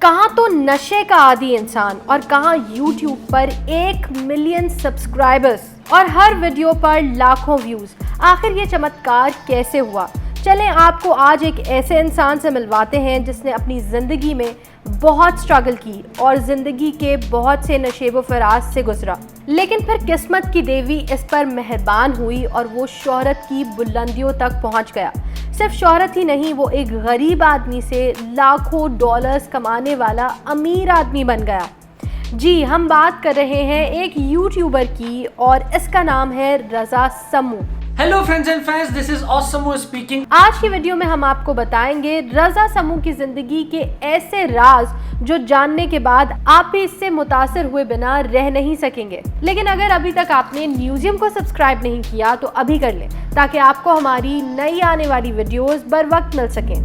کہاں تو نشے کا عادی انسان اور کہاں یوٹیوب پر 1 ملین سبسکرائبرز اور ہر ویڈیو پر لاکھوں ویوز. آخر یہ چمتکار کیسے ہوا؟ چلیں آپ کو آج ایک ایسے انسان سے ملواتے ہیں جس نے اپنی زندگی میں بہت سٹرگل کی اور زندگی کے بہت سے نشیب و فراز سے گزرا، لیکن پھر قسمت کی دیوی اس پر مہربان ہوئی اور وہ شہرت کی بلندیوں تک پہنچ گیا. صرف شہرت ہی نہیں، وہ ایک غریب آدمی سے لاکھوں ڈالرز کمانے والا امیر آدمی بن گیا. جی، ہم بات کر رہے ہیں ایک یوٹیوبر کی اور اس کا نام ہے Raza Samo. Hello friends and fans, this is Asmo speaking. آج کی ویڈیو میں ہم آپ کو بتائیں گے رضا سمو کی زندگی کے ایسے راز جو جاننے کے بعد آپ بھی اس سے متاثر ہوئے بنا رہ نہیں سکیں گے. لیکن اگر ابھی تک آپ نے نیوزیم کو سبسکرائب نہیں کیا تو ابھی کر لیں تاکہ آپ کو ہماری نئی آنے والی ویڈیوز بر وقت مل سکیں.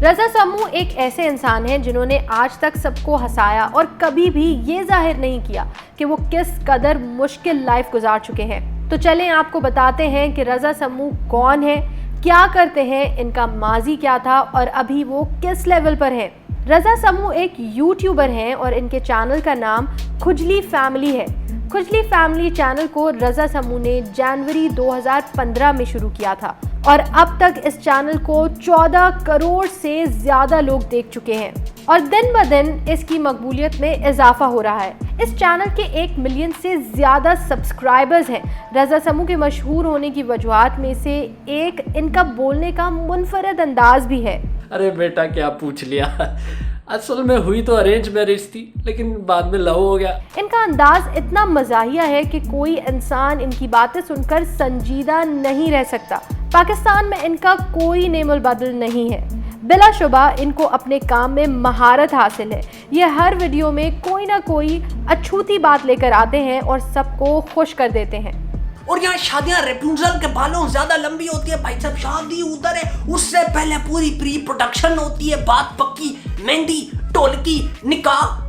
رضا سمو ایک ایسے انسان ہیں جنہوں نے آج تک سب کو ہنسایا اور کبھی بھی یہ ظاہر نہیں کیا کہ وہ کس قدر مشکل لائف گزار چکے ہیں. تو چلیں آپ کو بتاتے ہیں کہ رضا سمو کون ہے، کیا کرتے ہیں، ان کا ماضی کیا تھا اور ابھی وہ کس لیول پر ہیں. رضا سمو ایک یوٹیوبر ہیں اور ان کے چینل کا نام کھجلی فیملی ہے. کھجلی فیملی چینل کو رضا سمو نے جنوری 2015 میں شروع کیا تھا اور اب تک اس چینل کو 14 کروڑ سے زیادہ لوگ دیکھ چکے ہیں اور دن بہ دن اس کی مقبولیت میں اضافہ ہو رہا ہے. اس چینل کے 1 ملین سے زیادہ سبسکرائبرز ہیں. رضا سمو کے مشہور ہونے کی وجوہات میں سے ایک ان کا بولنے کا منفرد انداز بھی ہے. ارے بیٹا کیا پوچھ لیا، اصل میں ہوئی تو ارینج میرج تھی لیکن بعد میں لو ہو گیا. ان کا انداز اتنا مزاحیہ ہے کہ کوئی انسان ان کی باتیں سن کر سنجیدہ نہیں رہ سکتا. پاکستان میں ان کا کوئی نیم البدل نہیں ہے. بلا شبہ ان کو اپنے کام میں مہارت حاصل ہے. یہ ہر ویڈیو میں کوئی نہ کوئی اچھوتی بات لے کر آتے ہیں اور سب کو خوش کر دیتے ہیں. اور یہاں شادیاں ریپنزل کے بالوں زیادہ لمبی ہوتی ہے. بھائی صاحب شادی ادھر ہے، اس سے پہلے پوری پری پروڈکشن ہوتی ہے، بات پکی، مہندی، ٹولکی، نکاح.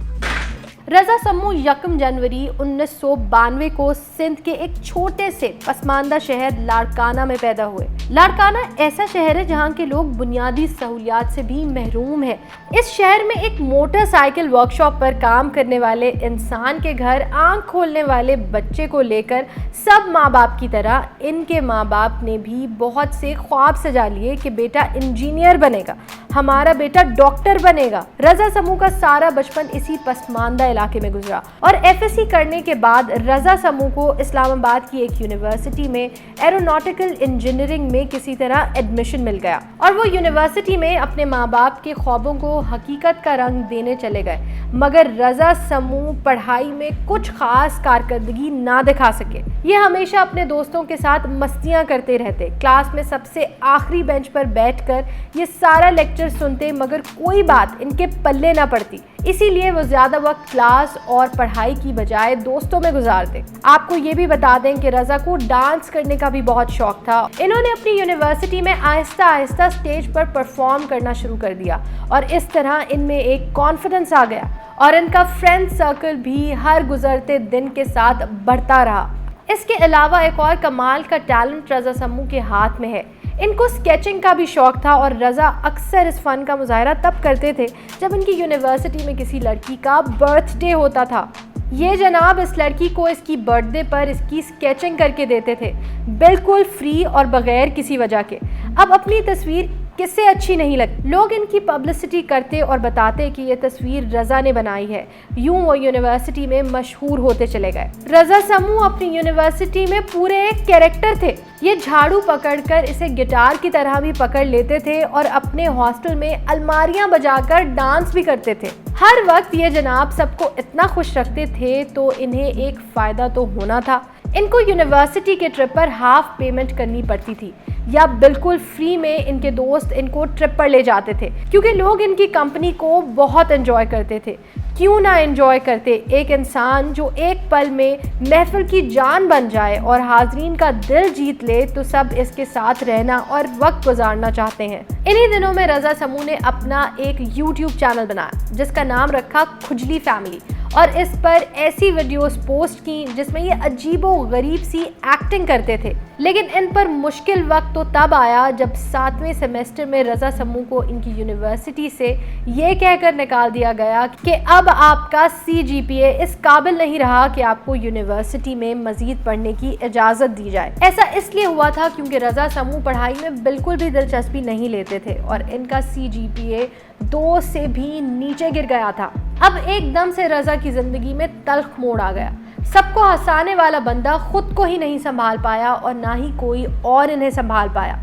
رضا سمو 1 جنوری 1992 کو سندھ کے ایک چھوٹے سے پسماندہ شہر لاڑکانہ میں پیدا ہوئے. لاڑکانہ ایسا شہر ہے جہاں کے لوگ بنیادی سہولیات سے بھی محروم ہیں. اس شہر میں ایک موٹر سائیکل ورک شاپ پر کام کرنے والے انسان کے گھر آنکھ کھولنے والے بچے کو لے کر سب ماں باپ کی طرح ان کے ماں باپ نے بھی بہت سے خواب سجا لیے کہ بیٹا انجینئر بنے گا، ہمارا بیٹا ڈاکٹر بنے گا. رضا سمو کا سارا بچپن اسی پسماندہ علاقے میں گزرا اور ایف ایس سی کرنے کے بعد رضا سمو کو اسلام آباد کی ایک یونیورسٹی میں ایروناٹیکل انجینئرنگ میں کسی طرح ایڈمیشن مل گیا اور وہ یونیورسٹی میں اپنے ماں باپ کے خوابوں کو حقیقت کا رنگ دینے چلے گئے. مگر رضا سمو پڑھائی میں کچھ خاص کارکردگی نہ دکھا سکے. یہ ہمیشہ اپنے دوستوں کے ساتھ مستیاں کرتے رہتے، کلاس میں سب سے آخری بینچ پر بیٹھ کر یہ سارا لیکچر سنتے، مگر کوئی بات ان کے پلے نہ پڑتی. اسی لیے وہ زیادہ وقت کلاس اور پڑھائی کی بجائے دوستوں میں گزارتے. آپ کو یہ بھی بتا دیں کہ رضا کو ڈانس کرنے کا بھی بہت شوق تھا. انہوں نے اپنی یونیورسٹی میں آہستہ آہستہ اسٹیج پر پرفارم کرنا شروع کر دیا اور اس طرح ان میں ایک کانفیڈنس آ گیا اور ان کا فرینڈ سرکل بھی ہر گزرتے دن کے ساتھ بڑھتا رہا. اس کے علاوہ ایک اور کمال کا ٹیلنٹ رضا سمو کے ہاتھ میں ہے. ان کو اسکیچنگ کا بھی شوق تھا اور رضا اکثر اس فن کا مظاہرہ تب کرتے تھے جب ان کی یونیورسٹی میں کسی لڑکی کا برتھ ڈے ہوتا تھا. یہ جناب اس لڑکی کو اس کی برتھ ڈے پر اس کی اسکیچنگ کر کے دیتے تھے، بالکل فری اور بغیر کسی وجہ کے. اب اپنی تصویر کس سے اچھی نہیں لگتی، لوگ ان کی پبلسٹی کرتے اور بتاتے کہ یہ تصویر رضا نے بنائی ہے. یوں وہ یونیورسٹی میں مشہور ہوتے چلے گئے. رضا سمو اپنی یونیورسٹی میں پورے ایک کیریکٹر تھے. یہ جھاڑو پکڑ کر اسے گٹار کی طرح بھی پکڑ لیتے تھے اور اپنے ہاسٹل میں الماریاں بجا کر ڈانس بھی کرتے تھے. ہر وقت یہ جناب سب کو اتنا خوش رکھتے تھے تو انہیں ایک فائدہ تو ہونا تھا. ان کو یونیورسٹی کے ٹرپ پر ہاف پیمنٹ کرنی پڑتی تھی یا بالکل فری میں ان کے دوست ان کو ٹرپ پر لے جاتے تھے کیونکہ لوگ ان کی کمپنی کو بہت انجوائے کرتے تھے. کیوں نہ انجوائے کرتے؟ ایک انسان جو ایک پل میں محفل کی جان بن جائے اور حاضرین کا دل جیت لے تو سب اس کے ساتھ رہنا اور وقت گزارنا چاہتے ہیں. انہی دنوں میں رضا سمو نے اپنا ایک یوٹیوب چینل بنایا جس کا نام رکھا کھجلی فیملی اور اس پر ایسی ویڈیوز پوسٹ کی جس میں یہ عجیب و غریب سی ایکٹنگ کرتے تھے. لیکن ان پر مشکل وقت تو تب آیا جب 7ویں سیمسٹر میں رضا سمو کو ان کی یونیورسٹی سے یہ کہہ کر نکال دیا گیا کہ اب آپ کا CGPA اس قابل نہیں رہا کہ آپ کو یونیورسٹی میں مزید پڑھنے کی اجازت دی جائے. ایسا اس لیے ہوا تھا کیونکہ رضا سمو پڑھائی میں بالکل بھی دلچسپی نہیں لیتے تھے اور ان کا CGPA 2 سے بھی نیچے گر گیا تھا. اب ایک دم سے رضا کی زندگی میں تلخ موڑ آ گیا. سب کو ہنسانے والا بندہ خود کو ہی نہیں سنبھال پایا اور نہ ہی کوئی اور انہیں سنبھال پایا.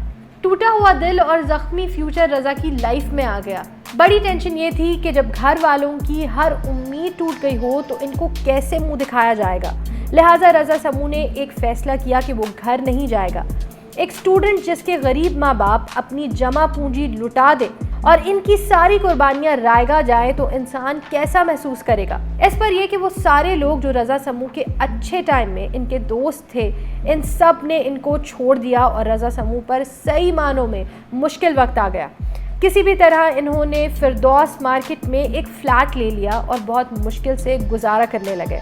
ٹوٹا ہوا دل اور زخمی فیوچر رضا کی لائف میں آ گیا. بڑی ٹینشن یہ تھی کہ جب گھر والوں کی ہر امید ٹوٹ گئی ہو تو ان کو کیسے منہ دکھایا جائے گا. لہٰذا رضا سمو نے ایک فیصلہ کیا کہ وہ گھر نہیں جائے گا. ایک اسٹوڈنٹ جس کے غریب ماں باپ اپنی جمع پونجی لٹا دے اور ان کی ساری قربانیاں رائگاں جائیں تو انسان کیسا محسوس کرے گا. اس پر یہ کہ وہ سارے لوگ جو رضا سمو کے اچھے ٹائم میں ان کے دوست تھے ان سب نے ان کو چھوڑ دیا اور رضا سمو پر صحیح معنوں میں مشکل وقت آ گیا. کسی بھی طرح انہوں نے فردوس مارکیٹ میں ایک فلیٹ لے لیا اور بہت مشکل سے گزارا کرنے لگے.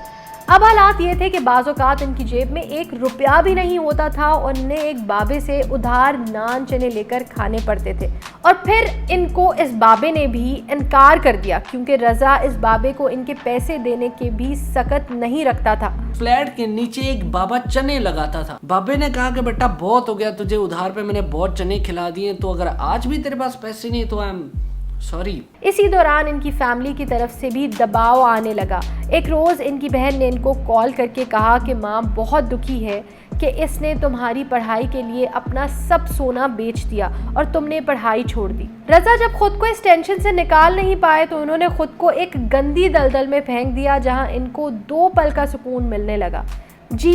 اب حالات یہ تھے کہ بعض اوقات ان کی جیب میں 1 روپیہ بھی نہیں ہوتا تھا اور انہیں ایک بابے سے ادھار نان چنے لے کر کھانے پڑتے تھے. اور پھر ان کو اس بابے نے بھی انکار کر دیا کیونکہ رضا اس بابے کو ان کے پیسے دینے کے بھی سکت نہیں رکھتا تھا. فلیٹ کے نیچے ایک بابا چنے لگاتا تھا. بابے نے کہا کہ بیٹا بہت ہو گیا تجھے ادھار پہ میں نے بہت چنے کھلا دیے تو اگر آج بھی تیرے پاس پیسے نہیں تو سوری. اسی دوران ان کی فیملی کی طرف سے بھی دباؤ آنے لگا. ایک روز ان کی بہن نے ان کو کال کر کے کہا کہ ماں بہت دکھی ہے کہ اس نے تمہاری پڑھائی کے لیے اپنا سب سونا بیچ دیا اور تم نے پڑھائی چھوڑ دی. رضا جب خود کو اس ٹینشن سے نکال نہیں پائے تو انہوں نے خود کو ایک گندی دلدل میں پھینک دیا جہاں ان کو 2 پل کا سکون ملنے لگا.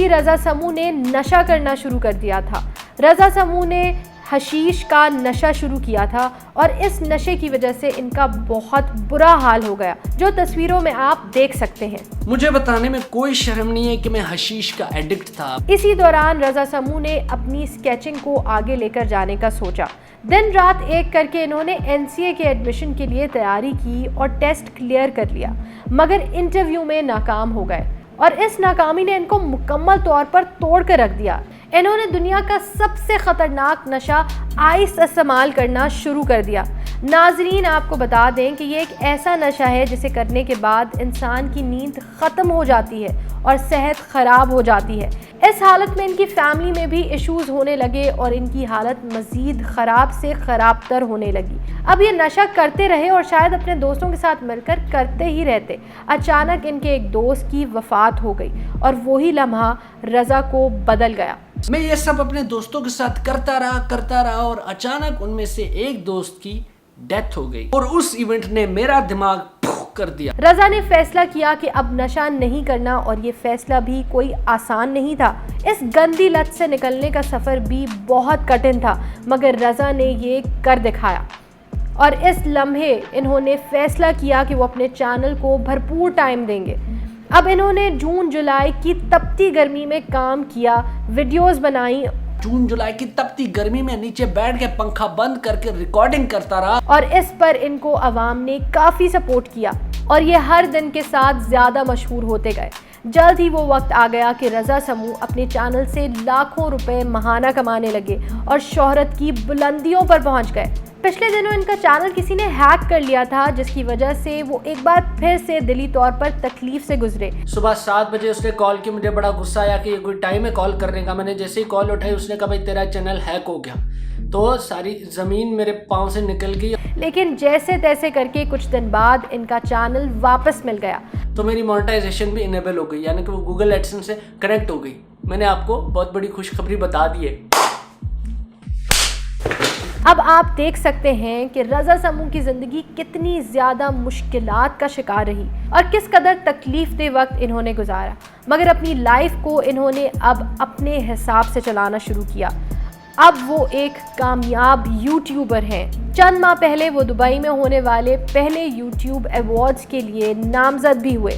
رضا سمو نے نشہ کرنا شروع کر دیا تھا. رضا سمو نے حشیش کا نشہ شروع کیا تھا اور اس نشے کی وجہ سے ان کا بہت برا حال ہو گیا جو تصویروں میں آپ دیکھ سکتے ہیں. مجھے بتانے میں کوئی شرم نہیں ہے کہ میں حشیش کا ایڈکٹ تھا. اسی دوران رضا سمو نے اپنی اسکیچنگ کو آگے لے کر جانے کا سوچا. دن رات ایک کر کے انہوں نے NCA کے ایڈمیشن کے لیے تیاری کی اور ٹیسٹ کلیئر کر لیا مگر انٹرویو میں ناکام ہو گئے اور اس ناکامی نے ان کو مکمل طور پر توڑ کر رکھ دیا. انہوں نے دنیا کا سب سے خطرناک نشہ آئس استعمال کرنا شروع کر دیا. ناظرین آپ کو بتا دیں کہ یہ ایک ایسا نشہ ہے جسے کرنے کے بعد انسان کی نیند ختم ہو جاتی ہے اور صحت خراب ہو جاتی ہے. اس حالت میں ان کی فیملی میں بھی ایشوز ہونے لگے اور ان کی حالت مزید خراب سے خراب تر ہونے لگی. اب یہ نشہ کرتے رہے اور شاید اپنے دوستوں کے ساتھ مل کر کرتے ہی رہتے. اچانک ان کے ایک دوست کی وفات ہو گئی اور وہی لمحہ رضا کو بدل گیا. میں یہ سب اپنے دوستوں کے ساتھ کرتا رہا اور اچانک ان میں سے ایک دوست کی ڈیتھ ہو گئی اور اس ایونٹ نے میرا دماغ کر دیا. رضا نے فیصلہ کیا کہ اب نشہ نہیں کرنا اور یہ فیصلہ بھی کوئی آسان نہیں تھا. اس گندی لت سے نکلنے کا سفر بھی بہت کٹھن تھا مگر رضا نے یہ کر دکھایا اور اس لمحے انہوں نے فیصلہ کیا کہ وہ اپنے چینل کو بھرپور ٹائم دیں گے. اب انہوں نے جون جولائی کی تپتی گرمی میں کام کیا, ویڈیوز بنائی. جون جولائی کی تپتی گرمی میں نیچے بیٹھ کے پنکھا بند کر کے ریکارڈنگ کرتا رہا اور اس پر ان کو عوام نے کافی سپورٹ کیا اور یہ ہر دن کے ساتھ زیادہ مشہور ہوتے گئے. جلد ہی وہ وقت آ گیا کہ رضا سمو اپنے چینل سے لاکھوں روپے ماہانہ کمانے لگے اور شہرت کی بلندیوں پر پہنچ گئے. پچھلے دنوں ان کا چینل کسی نے ہیک کر لیا تھا جس کی وجہ سے وہ ایک بار پھر سے دلی طور پر تکلیف سے گزرے. صبح 7 بجے اس نے کال کی. مجھے بڑا غصہ آیا کہ یہ کوئی ٹائم ہے کال کرنے کا. میں نے جیسے ہی کال اٹھائی اس نے کہا بھائی تیرا چینل ہیک ہو گیا تو ساری زمین میرے پاؤں سے نکل گئی. لیکن جیسے تیسے کر کے کچھ دن بعد ان کا چینل واپس مل گیا تو میری مونیٹائزیشن بھی انیبل ہو گئی یعنی کہ وہ گوگل ایڈسنس سے کنیکٹ ہو گئی. میں نے آپ کو بہت بڑی خوشخبری بتا دی ہے. اب آپ دیکھ سکتے ہیں کہ رضا سمو کی زندگی کتنی زیادہ مشکلات کا شکار رہی اور کس قدر تکلیف دہ وقت انہوں نے گزارا مگر اپنی لائف کو انہوں نے اب اپنے حساب سے چلانا شروع کیا. اب وہ ایک کامیاب یوٹیوبر ہیں. چند ماہ پہلے وہ دبئی میں ہونے والے پہلے یوٹیوب ایوارڈز کے لیے نامزد بھی ہوئے.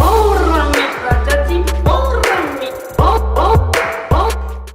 Oh, Rami, Rajaji, oh, Rami, oh, oh.